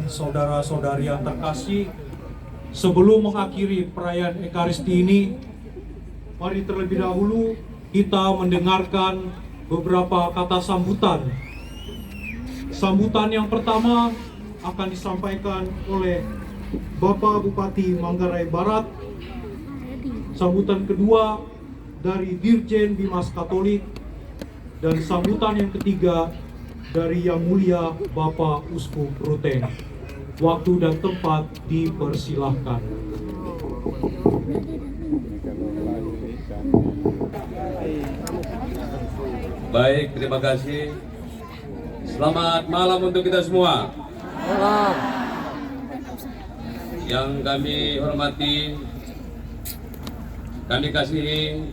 Saudara-saudari yang terkasih, sebelum mengakhiri perayaan Ekaristi ini, mari terlebih dahulu kita mendengarkan beberapa kata sambutan. Sambutan yang pertama akan disampaikan oleh Bapak Bupati Manggarai Barat. Sambutan kedua dari Dirjen Bimas Katolik. Dan sambutan yang ketiga dari Yang Mulia Bapak Uskup Ruteng. Waktu dan tempat dipersilahkan. Baik, terima kasih. Selamat malam untuk kita semua. Malam. Yang kami hormati, kami kasihi,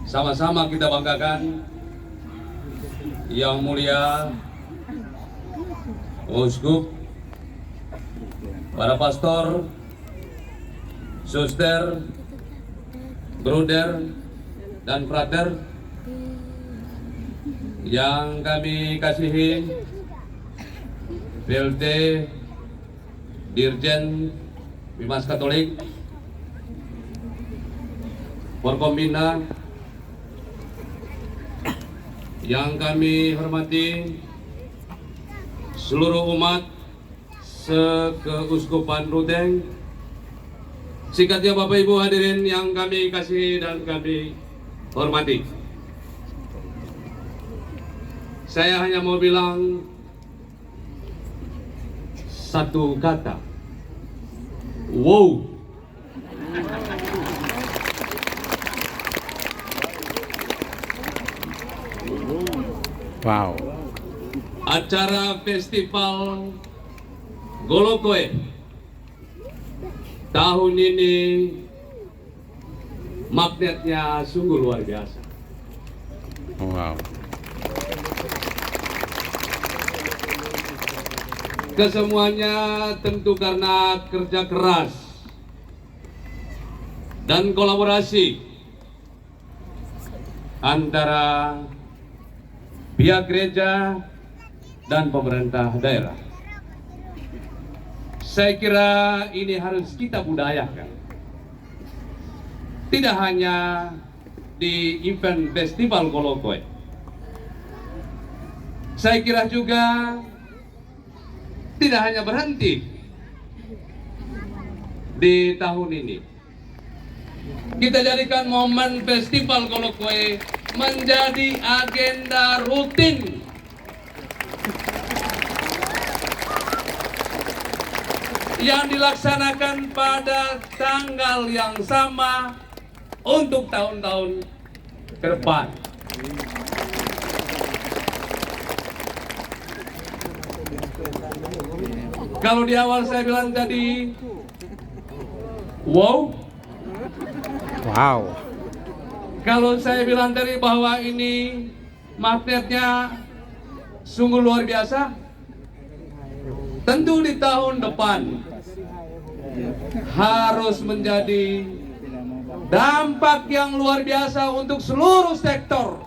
sama-sama kita banggakan Yang Mulia Uskup, para pastor, suster, bruder, dan frater yang kami kasihi, PLT Dirjen Bimas Katolik, Forkombina, yang kami hormati seluruh umat Sekeuskupan Ruteng, singkatnya Bapak Ibu hadirin yang kami kasihi dan kami hormati. Saya hanya mau bilang satu kata, wow. Wow. Acara festival Golokoe tahun ini magnetnya sungguh luar biasa. Wow. Kesemuanya tentu karena kerja keras dan kolaborasi antara pihak gereja dan pemerintah daerah. Saya kira ini harus kita budayakan. Tidak hanya di event festival Golokoe. Saya kira juga tidak hanya berhenti di tahun ini. Kita jadikan momen festival Golokoe menjadi agenda rutin yang dilaksanakan pada tanggal yang sama untuk tahun-tahun ke depan. Kalau di awal saya bilang tadi, wow. Wow. Kalau saya bilang tadi bahwa ini magnetnya sungguh luar biasa, tentu di tahun depan harus menjadi dampak yang luar biasa untuk seluruh sektor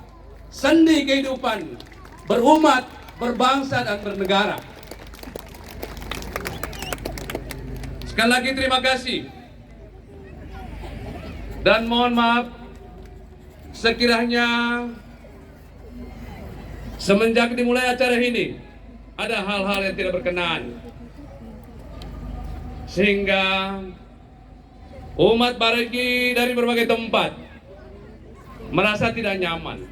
sendi kehidupan berumat, berbangsa, dan bernegara. Sekali lagi terima kasih. Dan mohon maaf sekiranya semenjak dimulai acara ini ada hal-hal yang tidak berkenan sehingga umat Bariki dari berbagai tempat merasa tidak nyaman.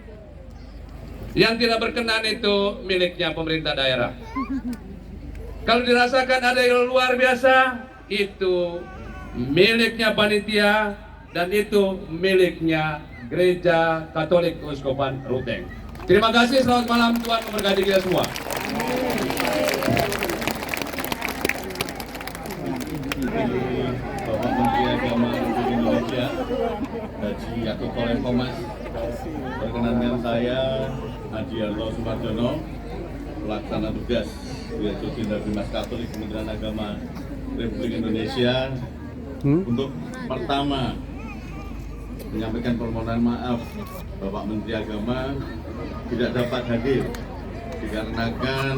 Yang tidak berkenan itu miliknya pemerintah daerah. Kalau dirasakan ada yang luar biasa, itu miliknya panitia dan itu miliknya Gereja Katolik Keuskupan Ruteng. Terima kasih, selamat malam, Tuhan memberkati kita semua. Bapak Menteri Agama Republik Indonesia, Haji Yakut Kolem Komas, perkenankan saya Haji Arlo Sumarjono, pelaksana tugas Direktur Jenderal Bimas Katolik Kementerian Agama Republik Indonesia, untuk pertama menyampaikan permohonan maaf Bapak Menteri Agama tidak dapat hadir dikarenakan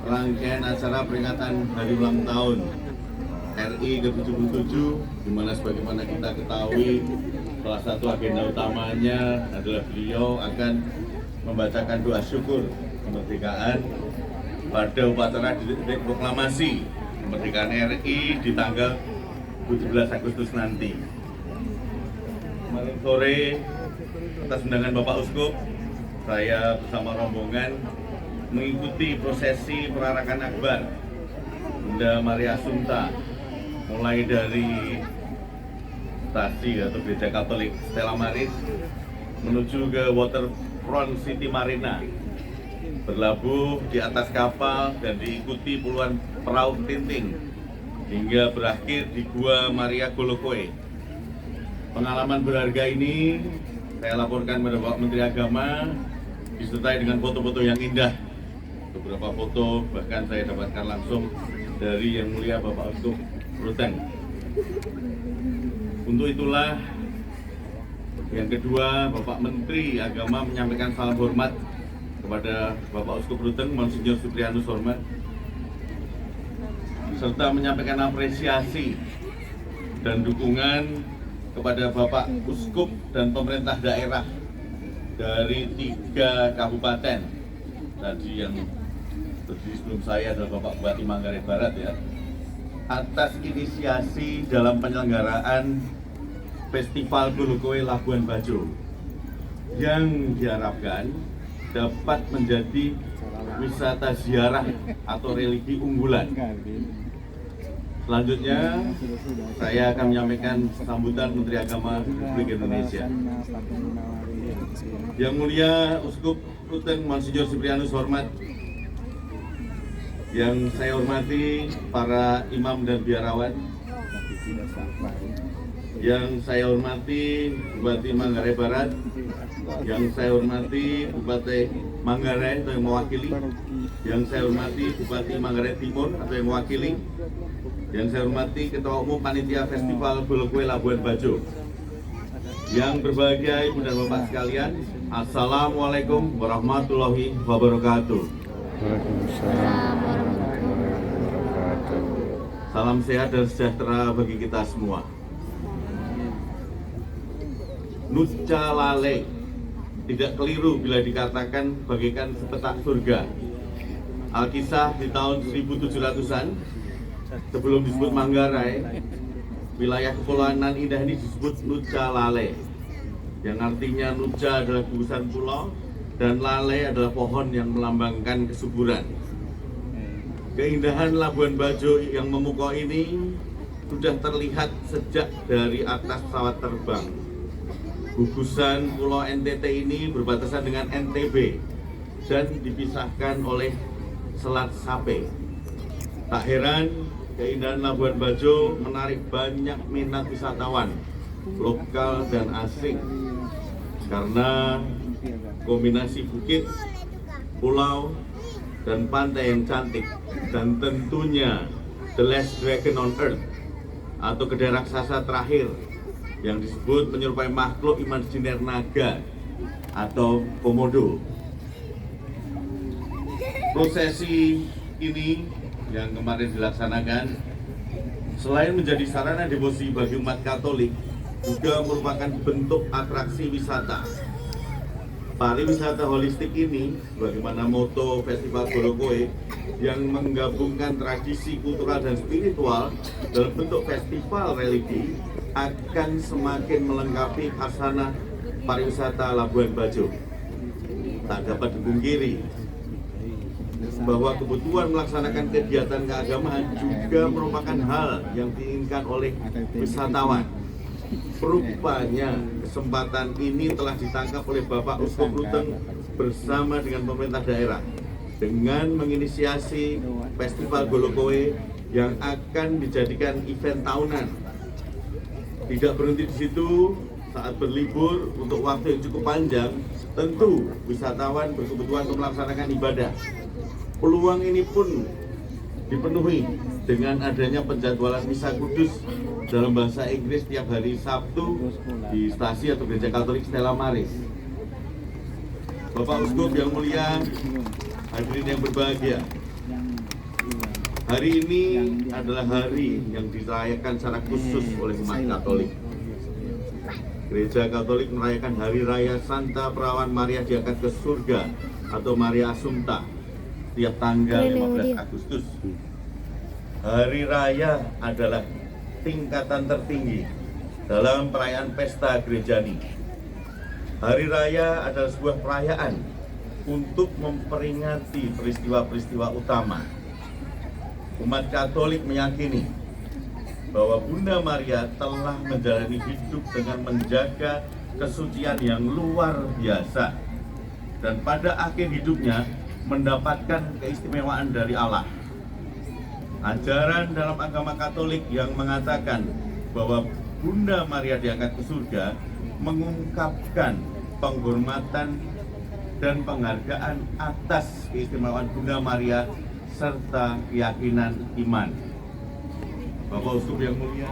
rangkaian acara peringatan hari ulang tahun RI ke-77, di mana sebagaimana kita ketahui salah satu agenda utamanya adalah beliau akan membacakan doa syukur kemerdekaan pada upacara detik proklamasi kemerdekaan RI di tanggal 17 Agustus nanti. Kemarin sore atas undangan Bapak Uskup, saya bersama rombongan mengikuti prosesi perarakan akbar Bunda Maria Assunta mulai dari stasi atau Gereja Katolik Stella Maris menuju ke Waterfront City Marina, berlabuh di atas kapal dan diikuti puluhan perahu tinting hingga berakhir di Gua Maria Golokoe. Pengalaman berharga ini saya laporkan kepada Bapak Menteri Agama disertai dengan foto-foto yang indah. Beberapa foto bahkan saya dapatkan langsung dari Yang Mulia Bapak Uskup Ruteng. Untuk itulah yang kedua, Bapak Menteri Agama menyampaikan salam hormat kepada Bapak Uskup Ruteng, Monsinyur Suprianus Hormat, serta menyampaikan apresiasi dan dukungan kepada Bapak Uskup dan pemerintah daerah dari 3 kabupaten tadi yang berdiri sebelum saya adalah Bapak Bupati Manggarai Barat ya, atas inisiasi dalam penyelenggaraan Festival Golokoe Labuan Bajo yang diharapkan dapat menjadi wisata ziarah atau religi unggulan. Selanjutnya, saya akan menyampaikan sambutan Menteri Agama Republik Indonesia. Yang Mulia Uskup Ruteng Monsinyur Suprianus Hormat, yang saya hormati para imam dan biarawan, yang saya hormati Bupati Manggarai Barat, yang saya hormati Bupati Manggarai atau yang mewakili, yang saya hormati Bupati Manggarai Timur atau yang mewakili, yang saya hormati Ketua Umum Panitia Festival Golokoe Labuan Bajo. Yang berbahagia Ibu dan Bapak sekalian, Assalamualaikum warahmatullahi wabarakatuh. Salam sehat dan sejahtera bagi kita semua. Nuca Lale tidak keliru bila dikatakan bagaikan sepetak surga. Alkisah di tahun 1700-an, sebelum disebut Manggarai, wilayah Kepulauan Nan Indah ini disebut Nuca Lale, yang artinya Nuca adalah gugusan pulau dan Lale adalah pohon yang melambangkan kesuburan. Keindahan Labuan Bajo yang memukau ini sudah terlihat sejak dari atas pesawat terbang. Gugusan Pulau NTT ini berbatasan dengan NTB dan dipisahkan oleh Selat Sape. Tak heran, keindahan Labuan Bajo menarik banyak minat wisatawan lokal dan asing karena kombinasi bukit, pulau, dan pantai yang cantik, dan tentunya the last dragon on earth atau kedai raksasa terakhir yang disebut menyerupai makhluk imajiner naga atau komodo. Prosesi ini yang kemarin dilaksanakan selain menjadi sarana devosi bagi umat Katolik, juga merupakan bentuk atraksi wisata. Pariwisata holistik ini, bagaimana moto Festival Golokoe yang menggabungkan tradisi kultural dan spiritual dalam bentuk festival religi, akan semakin melengkapi khasana pariwisata Labuan Bajo. Tak dapat dipungkiri bahwa kebutuhan melaksanakan kegiatan keagamaan juga merupakan hal yang diinginkan oleh wisatawan. Rupanya kesempatan ini telah ditangkap oleh Bapak Uskup Ruteng bersama dengan pemerintah daerah dengan menginisiasi Festival Golokoe yang akan dijadikan event tahunan. Tidak berhenti di situ, saat berlibur untuk waktu yang cukup panjang, tentu wisatawan berkebutuhan untuk melaksanakan ibadah. Peluang ini pun dipenuhi dengan adanya penjadwalan misa kudus dalam bahasa Inggris tiap hari Sabtu di stasi atau Gereja Katolik Stella Maris. Bapak Uskup yang mulia, hadirin yang berbahagia, Hari ini adalah hari yang dirayakan secara khusus oleh umat Katolik. Gereja Katolik merayakan Hari Raya Santa Perawan Maria diangkat ke surga atau Maria Assumpta setiap tanggal 15 Agustus. Hari Raya adalah tingkatan tertinggi dalam perayaan pesta gerejani. Hari Raya adalah sebuah perayaan untuk memperingati peristiwa-peristiwa utama. Umat Katolik meyakini bahwa Bunda Maria telah menjalani hidup dengan menjaga kesucian yang luar biasa dan pada akhir hidupnya mendapatkan keistimewaan dari Allah. Ajaran dalam agama Katolik yang mengatakan bahwa Bunda Maria diangkat ke surga mengungkapkan penghormatan dan penghargaan atas keistimewaan Bunda Maria serta keyakinan iman. Bapak Uskup yang mulia,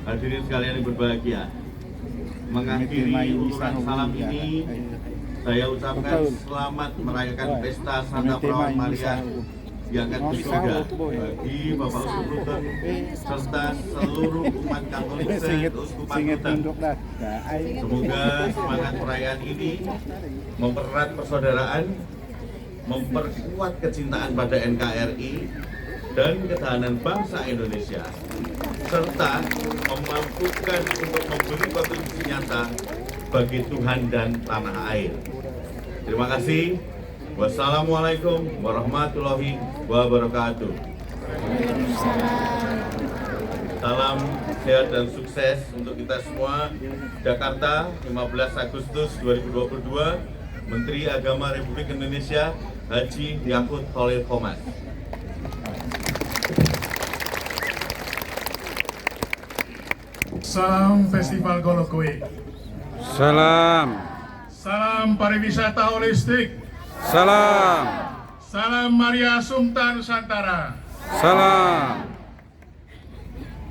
hadirin sekalian yang berbahagia, mengakhiri uluran salam ini, saya ucapkan selamat merayakan pesta Santa Perawan Maria diangkat ke surga bagi Bapak Uskup Ruteng serta seluruh umat Katolik se-Uskupan Ruteng. Semoga semangat perayaan ini mempererat persaudaraan, memperkuat kecintaan pada NKRI dan ketahanan bangsa Indonesia, serta memampukan untuk memberi kontribusi nyata bagi Tuhan dan tanah air. Terima kasih. Wassalamualaikum warahmatullahi wabarakatuh. Salam sehat dan sukses untuk kita semua. Jakarta, 15 Agustus 2022, Menteri Agama Republik Indonesia Haji Yakut Khalil Qomas. Salam Festival Golokoe. Salam. Salam pariwisata holistik. Salam. Salam Maria Assumpta Nusantara. Salam.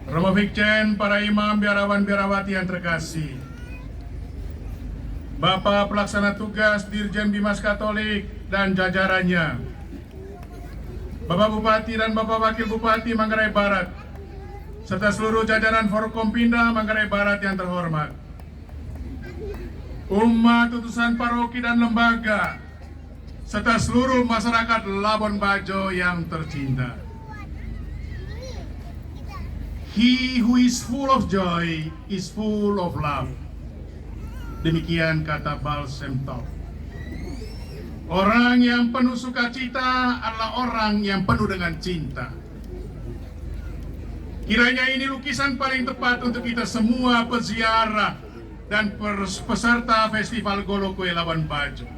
Romo Vikjen, para imam, biarawan-biarawati yang terkasih, Bapak Pelaksana Tugas Dirjen Bimas Katolik dan jajarannya, Bapak Bupati dan Bapak Wakil Bupati Manggarai Barat, serta seluruh jajaran Forkompinda Manggarai Barat yang terhormat, umat utusan paroki dan lembaga, serta seluruh masyarakat Labuan Bajo yang tercinta. He who is full of joy is full of love. Demikian kata Baal Shem Tov. Orang yang penuh sukacita adalah orang yang penuh dengan cinta. Kiranya ini lukisan paling tepat untuk kita semua peziarah dan peserta Festival Golokoe Labuan Bajo.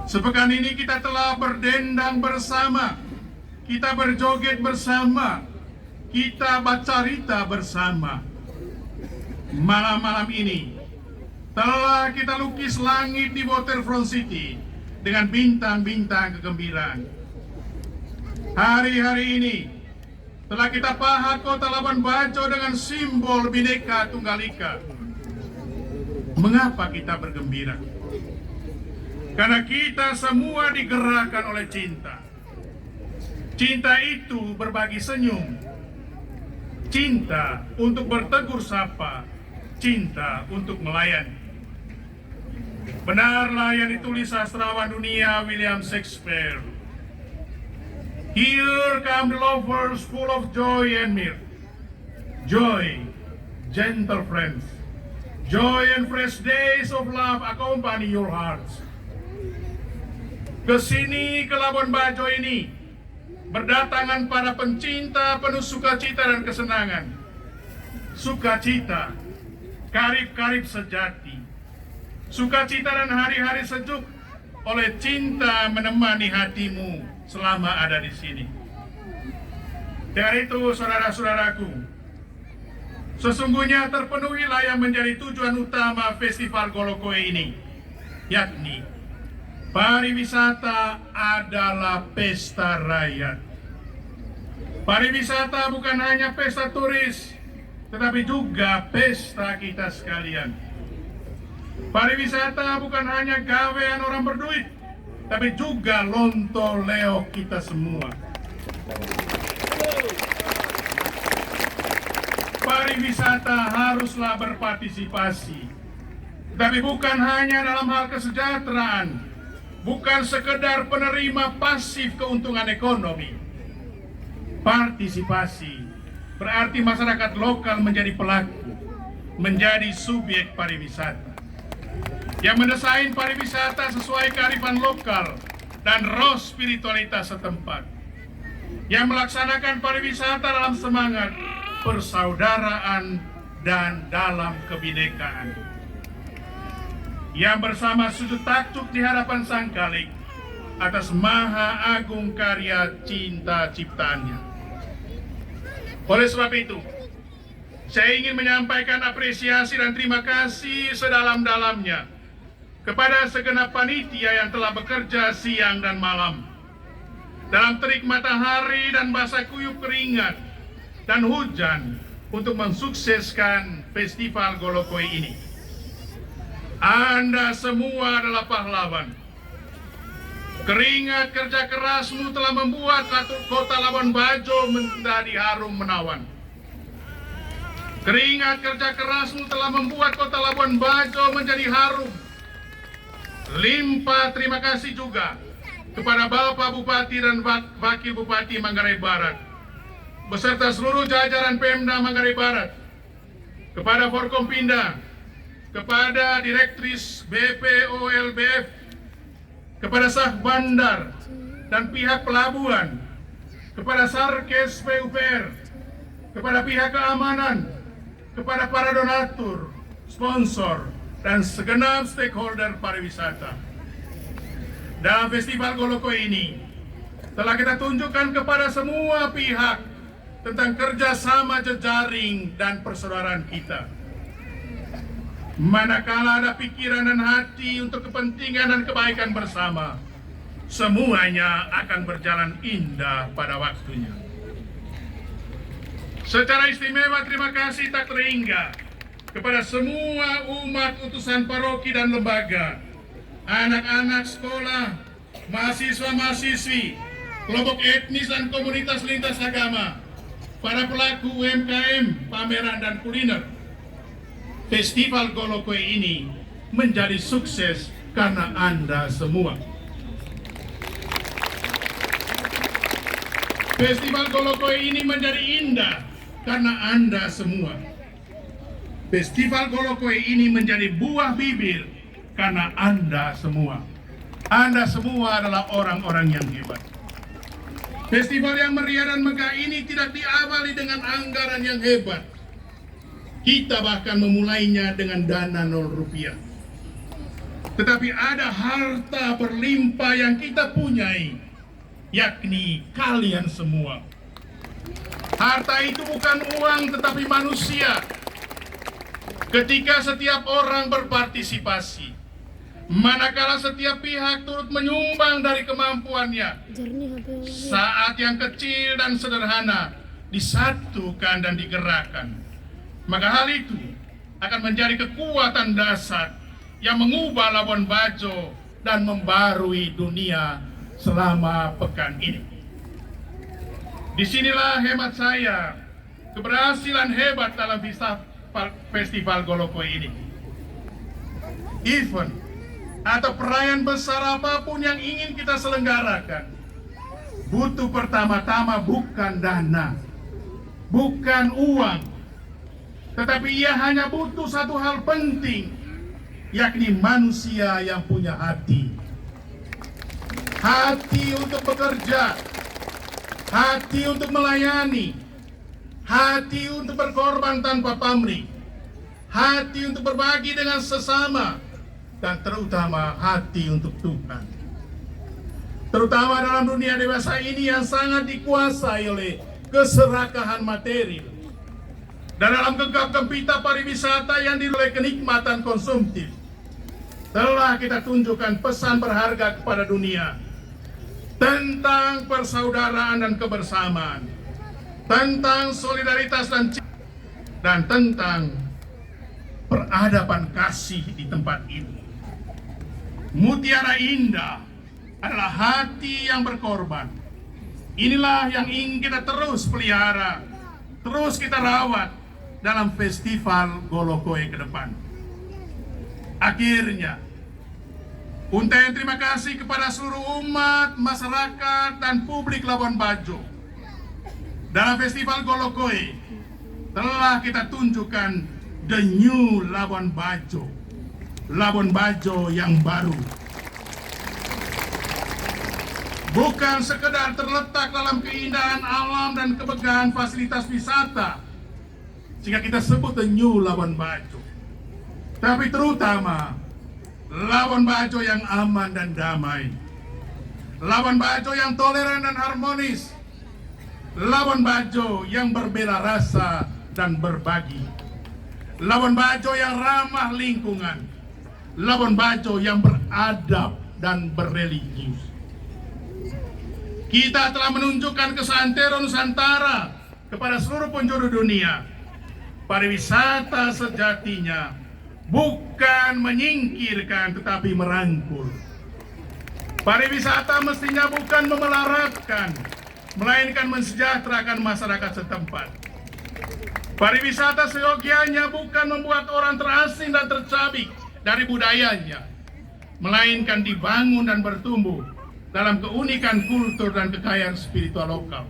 Sepekan ini kita telah berdendang bersama, kita berjoget bersama, kita bercerita bersama. Malam-malam ini telah kita lukis langit di Waterfront City dengan bintang-bintang kegembiraan. Hari-hari ini telah kita pahat kota Labuan Bajo dengan simbol Bhinneka Tunggal Ika. Mengapa kita bergembira? Karena kita semua digerakkan oleh cinta. Cinta itu berbagi senyum, cinta untuk bertegur sapa, cinta untuk melayani. Benarlah yang ditulis sastrawan dunia William Shakespeare. Here come the lovers full of joy and mirth. Joy, gentle friends. Joy and fresh days of love accompany your hearts. Kesini ke Labuan Bajo ini berdatangan para pencinta penuh sukacita dan kesenangan. Sukacita, karib-karib sejati. Sukacita dan hari-hari sejuk oleh cinta menemani hatimu selama ada di sini. Dari itu, saudara-saudaraku, sesungguhnya terpenuhilah yang menjadi tujuan utama Festival Golokoe ini, yakni pariwisata adalah pesta rakyat. Pariwisata bukan hanya pesta turis, tetapi juga pesta kita sekalian. Pariwisata bukan hanya gawean orang berduit, tapi juga lonto leo kita semua. Pariwisata haruslah berpartisipasi, tapi bukan hanya dalam hal kesejahteraan, bukan sekedar penerima pasif keuntungan ekonomi. Partisipasi berarti masyarakat lokal menjadi pelaku, menjadi subjek pariwisata, yang mendesain pariwisata sesuai kearifan lokal dan roh spiritualitas setempat, yang melaksanakan pariwisata dalam semangat persaudaraan dan dalam kebinekaan, yang bersama sujud takjub di hadapan Sang Khalik atas maha agung karya cinta ciptaannya. Oleh sebab itu, saya ingin menyampaikan apresiasi dan terima kasih sedalam-dalamnya kepada segenap panitia yang telah bekerja siang dan malam dalam terik matahari dan basah kuyup keringat dan hujan untuk mensukseskan Festival Golokoi ini. Anda semua adalah pahlawan. Keringat kerja kerasmu telah membuat kota Labuan Bajo menjadi harum menawan. Keringat kerja kerasmu telah membuat kota Labuan Bajo menjadi harum. Limpah terima kasih juga kepada Bapak Bupati dan Wakil Bupati Manggarai Barat, beserta seluruh jajaran Pemda Manggarai Barat, kepada Forkompinda, kepada Direktris BPOLBF, kepada Sah Bandar dan pihak pelabuhan, kepada Sarkes PUPR, kepada pihak keamanan, kepada para donatur, sponsor, dan segenap stakeholder pariwisata. Dalam Festival Golokoi ini telah kita tunjukkan kepada semua pihak tentang kerjasama jejaring dan persaudaraan kita. Manakala ada pikiran dan hati untuk kepentingan dan kebaikan bersama, semuanya akan berjalan indah pada waktunya. Secara istimewa terima kasih tak terhingga kepada semua umat utusan paroki dan lembaga, anak-anak sekolah, mahasiswa-mahasiswi, kelompok etnis dan komunitas lintas agama, para pelaku UMKM, pameran dan kuliner. Festival Golokoi ini menjadi sukses karena Anda semua. Festival Golokoi ini menjadi indah karena Anda semua. Festival Golokoi ini menjadi buah bibir karena Anda semua. Anda semua adalah orang-orang yang hebat. Festival yang meriah dan megah ini tidak diawali dengan anggaran yang hebat. Kita bahkan memulainya dengan dana 0 rupiah. Tetapi ada harta berlimpah yang kita punyai, yakni kalian semua. Harta itu bukan uang tetapi manusia. Ketika setiap orang berpartisipasi, manakala setiap pihak turut menyumbang dari kemampuannya, saat yang kecil dan sederhana disatukan dan digerakkan, maka hal itu akan menjadi kekuatan dasar yang mengubah Labuan Bajo dan membarui dunia selama pekan ini. Disinilah hemat saya keberhasilan hebat dalam Festival Golokoi ini. Event atau perayaan besar apapun yang ingin kita selenggarakan butuh pertama-tama bukan dana, bukan uang, tetapi ia hanya butuh satu hal penting, yakni manusia yang punya hati. Hati untuk bekerja, hati untuk melayani, hati untuk berkorban tanpa pamrih, hati untuk berbagi dengan sesama, dan terutama hati untuk Tuhan. Terutama dalam dunia dewasa ini yang sangat dikuasai oleh keserakahan materi. Dan dalam gegap gempita pariwisata yang diloleh kenikmatan konsumtif, telah kita tunjukkan pesan berharga kepada dunia tentang persaudaraan dan kebersamaan, tentang solidaritas dan tentang peradaban kasih di tempat ini. Mutiara indah, adalah hati yang berkorban. Inilah yang ingin kita terus pelihara, terus kita rawat dalam festival Golokoe ke depan. Akhirnya, Unten terima kasih kepada seluruh umat, masyarakat, dan publik Labuan Bajo. Dalam festival Golokoe telah kita tunjukkan the new Labuan Bajo, Labuan Bajo yang baru. Bukan sekedar terletak dalam keindahan alam dan kemegahan fasilitas wisata, sehingga kita sebut the new Labuan Bajo, tapi terutama Labuan Bajo yang aman dan damai, Labuan Bajo yang toleran dan harmonis, Labuan Bajo yang berbela rasa dan berbagi, Labuan Bajo yang ramah lingkungan, Labuan Bajo yang beradab dan berreligius. Kita telah menunjukkan kesantero Nusantara kepada seluruh penjuru dunia. Pariwisata sejatinya bukan menyingkirkan tetapi merangkul. Pariwisata mestinya bukan memelaratkan, melainkan mensejahterakan masyarakat setempat. Pariwisata seyogianya bukan membuat orang terasing dan tercabik dari budayanya, melainkan dibangun dan bertumbuh dalam keunikan kultur dan kekayaan spiritual lokal.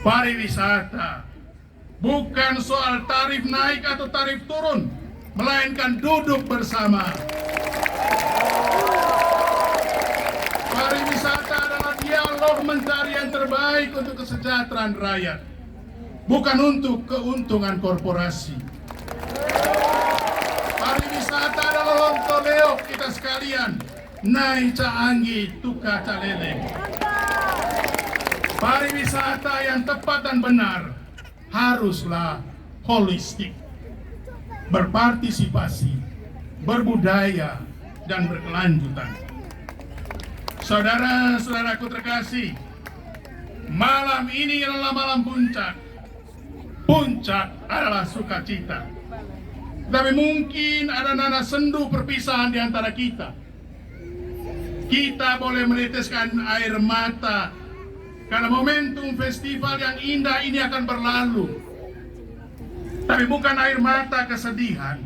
Pariwisata bukan soal tarif naik atau tarif turun, melainkan duduk bersama. Pariwisata adalah dialog mencari yang terbaik untuk kesejahteraan rakyat, bukan untuk keuntungan korporasi. Pariwisata adalah lontoleo kita sekalian, nai caanggi tuka calele. Pariwisata yang tepat dan benar haruslah holistik, berpartisipasi, berbudaya, dan berkelanjutan. Saudara-saudaraku terkasih, malam ini adalah malam puncak. Puncak adalah sukacita. Tapi mungkin ada nada sendu perpisahan di antara kita. Kita boleh meneteskan air mata karena momentum festival yang indah ini akan berlalu. Tapi bukan air mata kesedihan,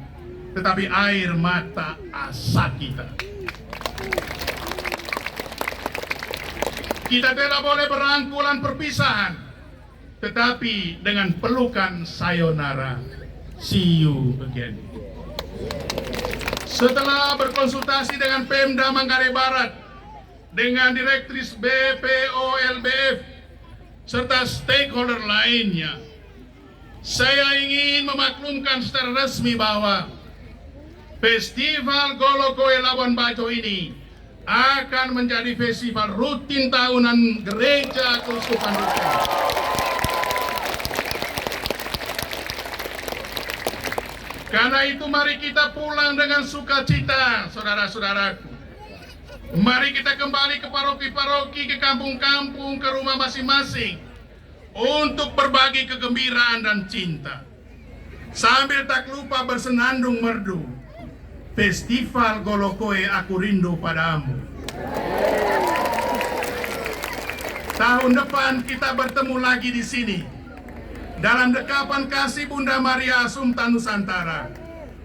tetapi air mata asa kita. Kita tidak boleh berangkulan perpisahan, tetapi dengan pelukan sayonara, see you again. Setelah berkonsultasi dengan Pemda Manggarai Barat, dengan Direktris BPOLBF, serta stakeholder lainnya, saya ingin memaklumkan secara resmi bahwa Festival Golokoe Labuan Bajo ini akan menjadi festival rutin tahunan Gereja Keuskupan Ruteng. Karena itu mari kita pulang dengan sukacita, saudara-saudaraku. Mari kita kembali ke paroki-paroki, ke kampung-kampung, ke rumah masing-masing untuk berbagi kegembiraan dan cinta. Sambil tak lupa bersenandung merdu, Festival Golokoe Aku Rindu Padamu. Tahun depan kita bertemu lagi di sini dalam dekapan kasih Bunda Maria Assumpta Nusantara.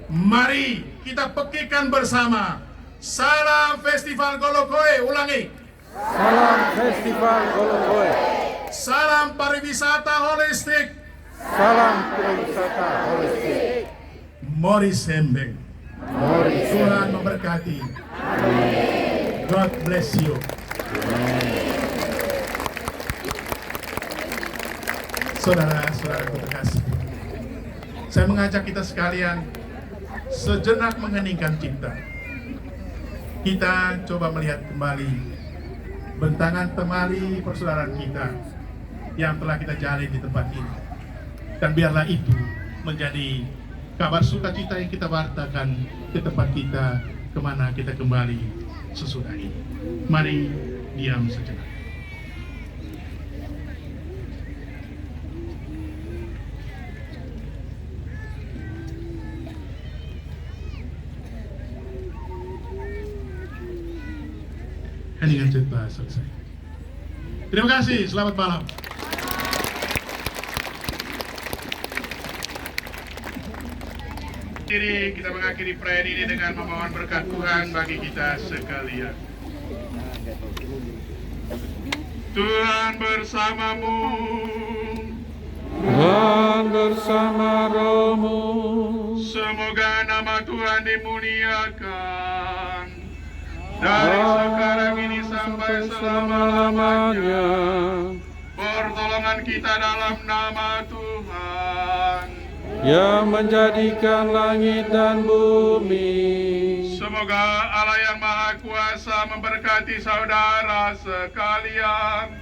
Mari kita pekikan bersama. Salam Festival Golokoe, ulangi. Salam Festival Golokoe. Salam pariwisata holistik. Salam pariwisata holistik. Mori Sembeng. Tuhan memberkati. God bless you. Saudara-saudaraku terkasih, saya mengajak kita sekalian sejenak mengheningkan cipta. Kita coba melihat kembali bentangan temali persaudaraan kita yang telah kita jalin di tempat ini. Dan biarlah itu menjadi kabar sukacita yang kita wartakan ke tempat kita, kemana kita kembali sesudah ini. Mari diam sejenak. Heningan cerita selesai. Terima kasih, selamat malam. Kita mengakhiri perayaan ini dengan memohon berkat Tuhan bagi kita sekalian. Tuhan bersamamu. Dan bersama rohmu. Semoga nama Tuhan dimuliakan dari sekarang ini sampai selama-lamanya. Pertolongan kita dalam nama Tuhan Yang menjadikan langit dan bumi. Semoga Allah yang Maha Kuasa memberkati saudara sekalian,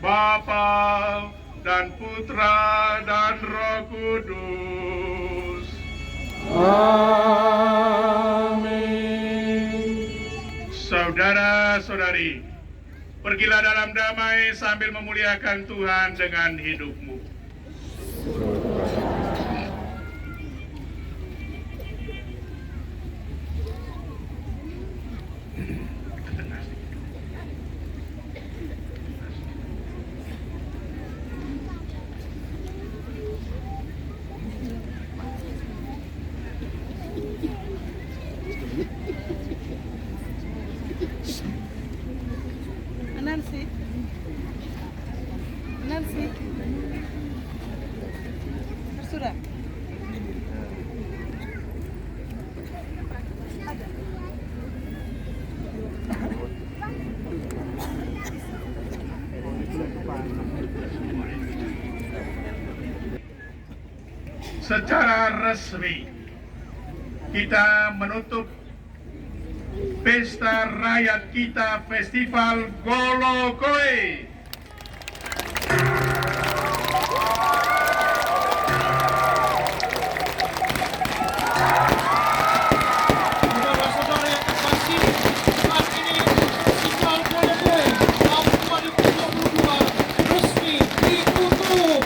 Bapa dan Putra dan Roh Kudus. Amin. Saudara-saudari, pergilah dalam damai sambil memuliakan Tuhan dengan hidupmu. Nancy. Sudah. Secara resmi kita menutup pesta rakyat kita Festival Golokoe. Saudara-saudara yang terkasih, saat ini Festival Golokoe tahun 2022 resmi ditutup.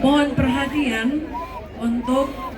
Mohon perhatian untuk